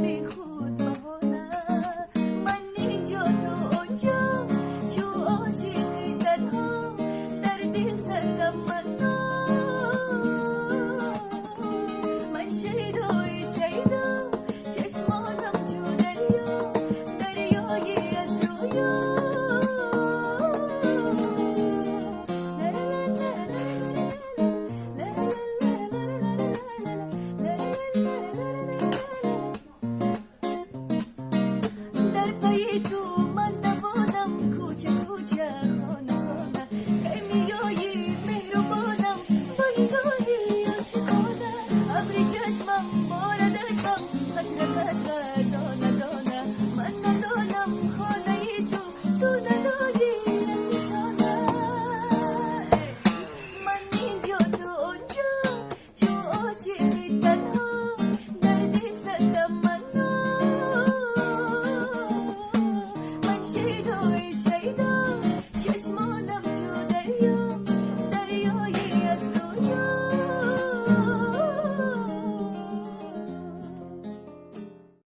بی خود بهانه من اینجا تو اونجا چو عاشقی تنها در دل زدم من من شیدای شیدا چشمانم جو دریا دریایی از رویا در پای تو من دوانم کوچه کوچه خانه خانه که میایی مهربانم بایگانی عاشقانه ابری چشمم بارد ازم قطره قطره